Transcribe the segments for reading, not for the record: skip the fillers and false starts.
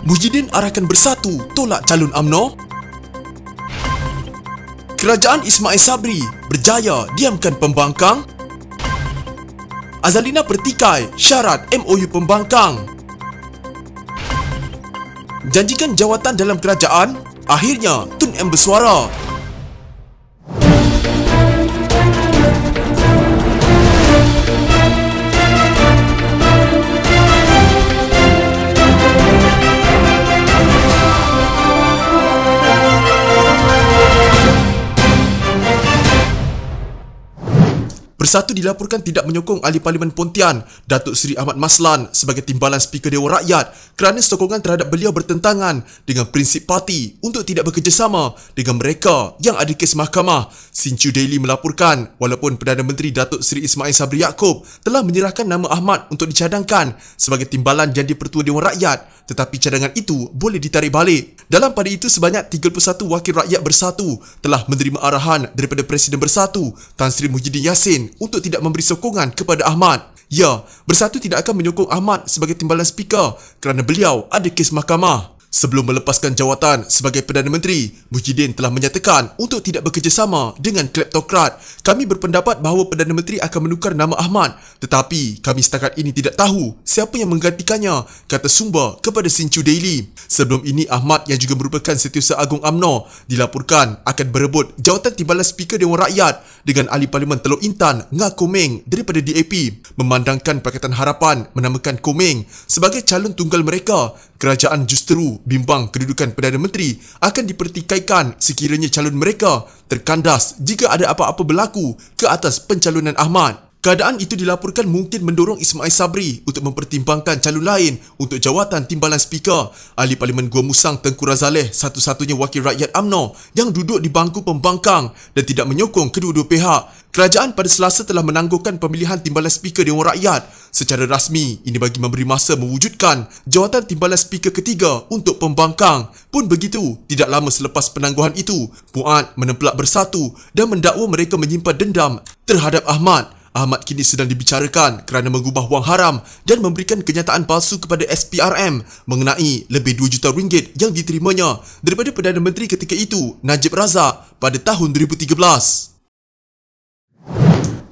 Muhyiddin arahkan bersatu tolak calon UMNO. Kerajaan Ismail Sabri berjaya diamkan pembangkang. Azalina pertikai syarat MOU pembangkang. Janjikan jawatan dalam kerajaan, akhirnya Tun M bersuara. Bersatu dilaporkan tidak menyokong Ahli Parlimen Pontian Datuk Seri Ahmad Maslan sebagai timbalan Speaker Dewan Rakyat kerana sokongan terhadap beliau bertentangan dengan prinsip parti untuk tidak bekerjasama dengan mereka yang ada kes mahkamah. Sinchu Daily melaporkan walaupun Perdana Menteri Datuk Seri Ismail Sabri Yaakob telah menyerahkan nama Ahmad untuk dicadangkan sebagai timbalan Jadi Pertua Dewan Rakyat, tetapi cadangan itu boleh ditarik balik. Dalam pada itu, sebanyak 31 wakil rakyat bersatu telah menerima arahan daripada Presiden Bersatu Tan Sri Muhyiddin Yassin untuk tidak memberi sokongan kepada Ahmad. Ya, Bersatu tidak akan menyokong Ahmad sebagai timbalan Speaker kerana beliau ada kes mahkamah. Sebelum melepaskan jawatan sebagai Perdana Menteri, Muhyiddin telah menyatakan untuk tidak bekerjasama dengan kleptokrat. Kami berpendapat bahawa Perdana Menteri akan menukar nama Ahmad, tetapi kami setakat ini tidak tahu siapa yang menggantikannya, kata sumber kepada Sinchu Daily. Sebelum ini, Ahmad yang juga merupakan Setiausaha Agung UMNO dilaporkan akan berebut jawatan timbalan Speaker Dewan Rakyat dengan Ahli Parlimen Teluk Intan Ngah Komeng daripada DAP. Memandangkan Pakatan Harapan menamakan Komeng sebagai calon tunggal mereka, kerajaan justru bimbang kedudukan Perdana Menteri akan dipertikaikan sekiranya calon mereka terkandas jika ada apa-apa berlaku ke atas pencalonan Ahmad. Keadaan itu dilaporkan mungkin mendorong Ismail Sabri untuk mempertimbangkan calon lain untuk jawatan timbalan Speaker. Ahli Parlimen Gua Musang Tengku Razaleh satu-satunya wakil rakyat UMNO yang duduk di bangku pembangkang dan tidak menyokong kedua-dua pihak. Kerajaan pada Selasa telah menangguhkan pemilihan timbalan Speaker Dewan Rakyat secara rasmi. Ini bagi memberi masa mewujudkan jawatan timbalan Speaker ketiga untuk pembangkang. Pun begitu, tidak lama selepas penangguhan itu, Puan menempelak Bersatu dan mendakwa mereka menyimpan dendam terhadap Ahmad. Ahmad kini sedang dibicarakan kerana mengubah wang haram dan memberikan kenyataan palsu kepada SPRM mengenai lebih 2 juta ringgit yang diterimanya daripada Perdana Menteri ketika itu, Najib Razak, pada tahun 2013.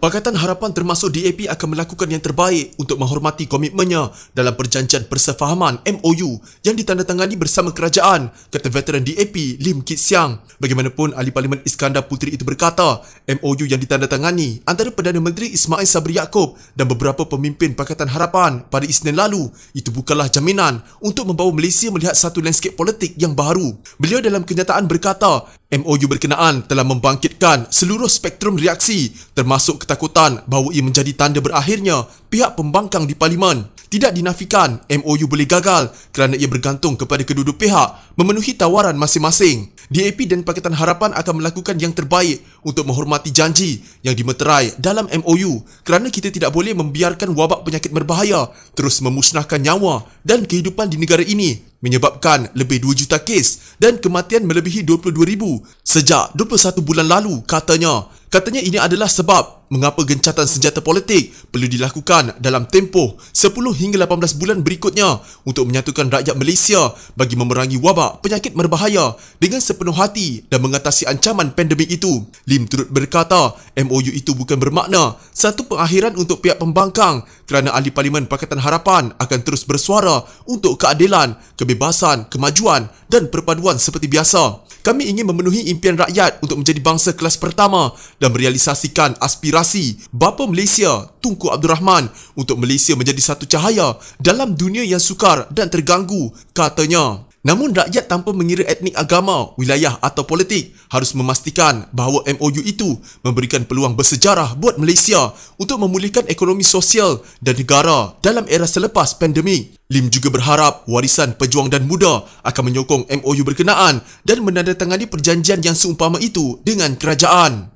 Pakatan Harapan termasuk DAP akan melakukan yang terbaik untuk menghormati komitmennya dalam perjanjian persefahaman MOU yang ditandatangani bersama kerajaan, kata veteran DAP Lim Kit Siang. Bagaimanapun, Ahli Parlimen Iskandar Puteri itu berkata, MOU yang ditandatangani antara Perdana Menteri Ismail Sabri Yaakob dan beberapa pemimpin Pakatan Harapan pada Isnin lalu itu bukanlah jaminan untuk membawa Malaysia melihat satu landscape politik yang baru. Beliau dalam kenyataan berkata, MOU berkenaan telah membangkitkan seluruh spektrum reaksi termasuk ketakutan bahawa ia menjadi tanda berakhirnya pihak pembangkang di Parlimen. Tidak dinafikan MOU boleh gagal kerana ia bergantung kepada kedua-dua pihak memenuhi tawaran masing-masing. DAP dan Pakatan Harapan akan melakukan yang terbaik untuk menghormati janji yang dimeterai dalam MOU kerana kita tidak boleh membiarkan wabak penyakit berbahaya terus memusnahkan nyawa dan kehidupan di negara ini, menyebabkan lebih 2 juta kes dan kematian melebihi 22,000 sejak 21 bulan lalu, katanya. Katanya ini adalah sebab mengapa gencatan senjata politik perlu dilakukan dalam tempoh 10 hingga 18 bulan berikutnya untuk menyatukan rakyat Malaysia bagi memerangi wabak penyakit berbahaya dengan sepenuh hati dan mengatasi ancaman pandemik itu. Lim turut berkata, MOU itu bukan bermakna satu pengakhiran untuk pihak pembangkang kerana Ahli Parlimen Pakatan Harapan akan terus bersuara untuk keadilan, kebebasan, kemajuan dan perpaduan seperti biasa. Kami ingin memenuhi impian rakyat untuk menjadi bangsa kelas pertama dan merealisasikan aspirasi bapa Malaysia Tunku Abdul Rahman untuk Malaysia menjadi satu cahaya dalam dunia yang sukar dan terganggu, katanya. Namun rakyat tanpa mengira etnik, agama, wilayah atau politik harus memastikan bahawa MOU itu memberikan peluang bersejarah buat Malaysia untuk memulihkan ekonomi sosial dan negara dalam era selepas pandemik. Lim juga berharap warisan pejuang dan muda akan menyokong MOU berkenaan dan menandatangani perjanjian yang seumpama itu dengan kerajaan.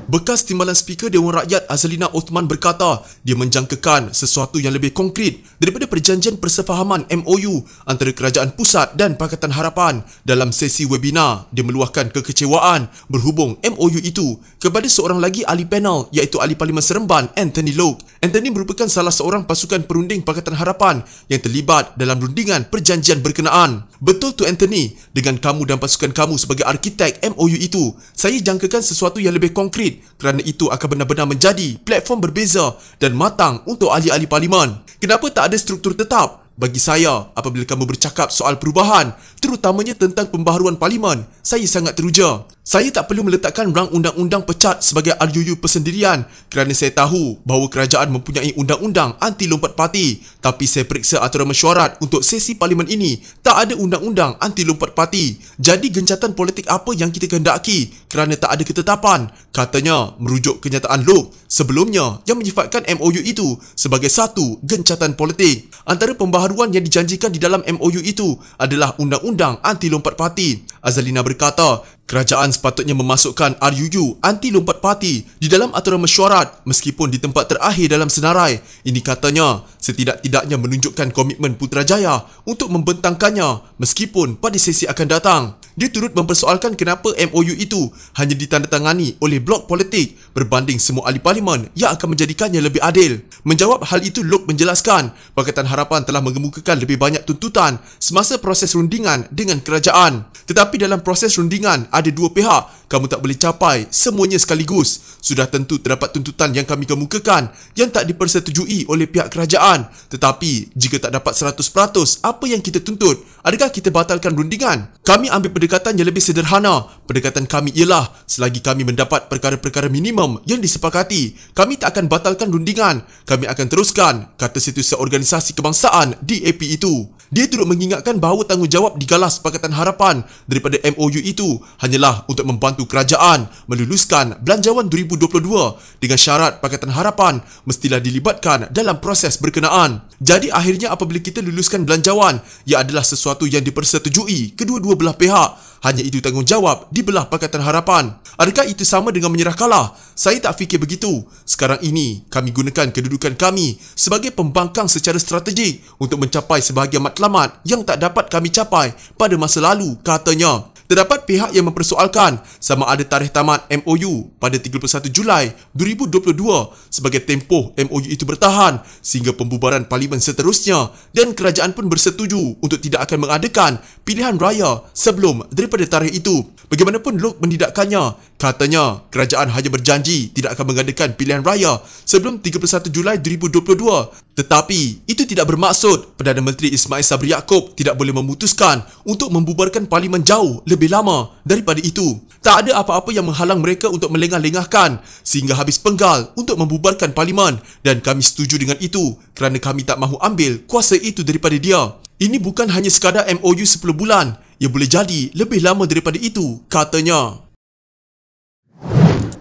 Bekas Timbalan Speaker Dewan Rakyat Azalina Othman berkata dia menjangkakan sesuatu yang lebih konkret daripada perjanjian persefahaman MOU antara Kerajaan Pusat dan Pakatan Harapan. Dalam sesi webinar, dia meluahkan kekecewaan berhubung MOU itu kepada seorang lagi ahli panel iaitu Ahli Parlimen Seremban Anthony Loke. Anthony merupakan salah seorang pasukan perunding Pakatan Harapan yang terlibat dalam rundingan perjanjian berkenaan. Betul tu Anthony, dengan kamu dan pasukan kamu sebagai arkitek MOU itu, saya jangkakan sesuatu yang lebih konkret kerana itu akan benar-benar menjadi platform berbeza dan matang untuk ahli-ahli parlimen. Kenapa tak ada struktur tetap? Bagi saya, apabila kamu bercakap soal perubahan, terutamanya tentang pembaharuan parlimen, saya sangat teruja. Saya tak perlu meletakkan rang undang-undang pecat sebagai RUU persendirian kerana saya tahu bahawa kerajaan mempunyai undang-undang anti lompat parti. Tapi saya periksa aturan mesyuarat untuk sesi parlimen ini, tak ada undang-undang anti lompat parti. Jadi gencatan politik apa yang kita kehendaki kerana tak ada ketetapan? Katanya merujuk kenyataan Lok sebelumnya yang menyifatkan MOU itu sebagai satu gencatan politik. Antara pembaharuan yang dijanjikan di dalam MOU itu adalah undang-undang anti lompat parti. Azalina berkata, kerajaan sepatutnya memasukkan RUU anti lompat parti di dalam aturan mesyuarat meskipun di tempat terakhir dalam senarai. Ini katanya setidak-tidaknya menunjukkan komitmen Putrajaya untuk membentangkannya meskipun pada sesi akan datang. Dia turut mempersoalkan kenapa MOU itu hanya ditandatangani oleh blok politik berbanding semua ahli parlimen yang akan menjadikannya lebih adil. Menjawab hal itu, Lok menjelaskan Pakatan Harapan telah mengemukakan lebih banyak tuntutan semasa proses rundingan dengan kerajaan. Tetapi dalam proses rundingan ada dua pihak, kamu tak boleh capai semuanya sekaligus. Sudah tentu terdapat tuntutan yang kami kemukakan yang tak dipersetujui oleh pihak kerajaan. Tetapi jika tak dapat 100% apa yang kita tuntut, adakah kita batalkan rundingan? Kami ambil pendekatan yang lebih sederhana. Pendekatan kami ialah selagi kami mendapat perkara-perkara minimum yang disepakati, kami tak akan batalkan rundingan. Kami akan teruskan, kata Setiausaha Organisasi Kebangsaan DAP itu. Dia turut mengingatkan bahawa tanggungjawab digalas Pakatan Harapan daripada MOU itu hanyalah untuk membantu kerajaan meluluskan Belanjawan 2022 dengan syarat Pakatan Harapan mestilah dilibatkan dalam proses berkenaan. Jadi akhirnya apabila kita luluskan belanjawan, ia adalah sesuatu yang dipersetujui kedua-dua belah pihak. Hanya itu tanggungjawab di belah Pakatan Harapan. Adakah itu sama dengan menyerah kalah? Saya tak fikir begitu. Sekarang ini, kami gunakan kedudukan kami sebagai pembangkang secara strategik untuk mencapai sebahagian matlamat yang tak dapat kami capai pada masa lalu, katanya. Terdapat pihak yang mempersoalkan sama ada tarikh tamat MOU pada 31 Julai 2022 sebagai tempoh MOU itu bertahan sehingga pembubaran parlimen seterusnya, dan kerajaan pun bersetuju untuk tidak akan mengadakan pilihan raya sebelum daripada tarikh itu. Bagaimanapun Lok mendidakkannya, katanya kerajaan hanya berjanji tidak akan mengadakan pilihan raya sebelum 31 Julai 2022. Tetapi itu tidak bermaksud Perdana Menteri Ismail Sabri Yaakob tidak boleh memutuskan untuk membubarkan parlimen jauh lebih lama daripada itu. Tak ada apa-apa yang menghalang mereka untuk melengah-lengahkan sehingga habis penggal untuk membubarkan parlimen, dan kami setuju dengan itu kerana kami tak mahu ambil kuasa itu daripada dia. Ini bukan hanya sekadar MOU 10 bulan, ia boleh jadi lebih lama daripada itu, katanya.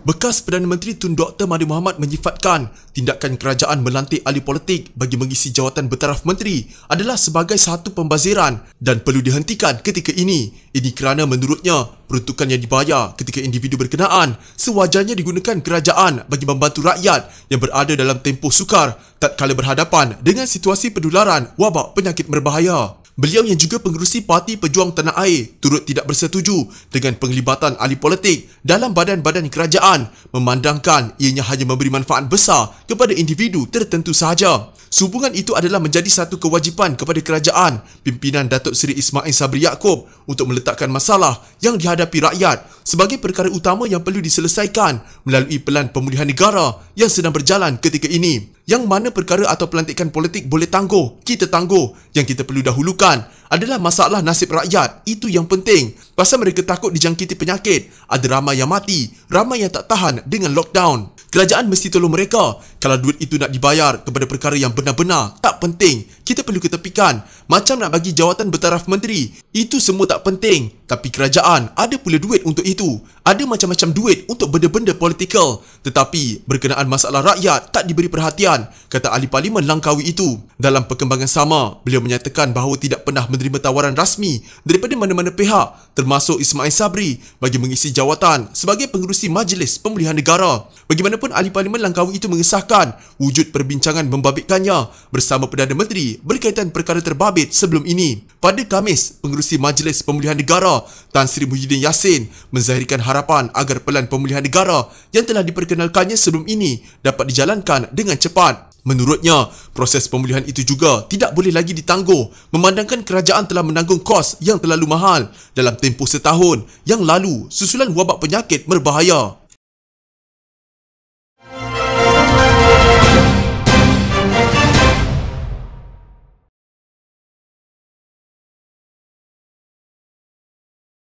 Bekas Perdana Menteri Tun Dr. Mahathir Mohamad menyifatkan tindakan kerajaan melantik ahli politik bagi mengisi jawatan bertaraf menteri adalah sebagai satu pembaziran dan perlu dihentikan ketika ini. Ini kerana menurutnya peruntukan yang dibayar ketika individu berkenaan sewajarnya digunakan kerajaan bagi membantu rakyat yang berada dalam tempoh sukar tatkala berhadapan dengan situasi penularan wabak penyakit berbahaya. Beliau yang juga pengerusi Parti Pejuang Tanah Air turut tidak bersetuju dengan penglibatan ahli politik dalam badan-badan kerajaan, memandangkan ianya hanya memberi manfaat besar kepada individu tertentu sahaja. Sehubungan itu adalah menjadi satu kewajipan kepada kerajaan pimpinan Datuk Seri Ismail Sabri Yaakob untuk meletakkan masalah yang dihadapi rakyat sebagai perkara utama yang perlu diselesaikan melalui pelan pemulihan negara yang sedang berjalan ketika ini. Yang mana perkara atau pelantikan politik boleh tangguh, kita tangguh. Yang kita perlu dahulukan adalah masalah nasib rakyat. Itu yang penting. Pasal mereka takut dijangkiti penyakit. Ada ramai yang mati, ramai yang tak tahan dengan lockdown. Kerajaan mesti tolong mereka. Kalau duit itu nak dibayar kepada perkara yang benar-benar tak penting, kita perlu ketepikan. Macam nak bagi jawatan bertaraf menteri, itu semua tak penting. Tapi kerajaan ada pula duit untuk itu. Ada macam-macam duit untuk benda-benda politikal. Tetapi berkenaan masalah rakyat tak diberi perhatian, kata ahli parlimen Langkawi itu. Dalam perkembangan sama, beliau menyatakan bahawa tidak pernah menerima tawaran rasmi daripada mana-mana pihak, termasuk Ismail Sabri, bagi mengisi jawatan sebagai pengerusi Majlis Pemulihan Negara. Bagaimanapun Pengurusan Ahli Parlimen Langkawi itu mengesahkan wujud perbincangan membabitkannya bersama Perdana Menteri berkaitan perkara terbabit sebelum ini. Pada Khamis, Pengerusi Majlis Pemulihan Negara Tan Sri Muhyiddin Yassin menzahirkan harapan agar pelan pemulihan negara yang telah diperkenalkannya sebelum ini dapat dijalankan dengan cepat. Menurutnya, proses pemulihan itu juga tidak boleh lagi ditangguh memandangkan kerajaan telah menanggung kos yang terlalu mahal dalam tempoh setahun yang lalu susulan wabak penyakit berbahaya.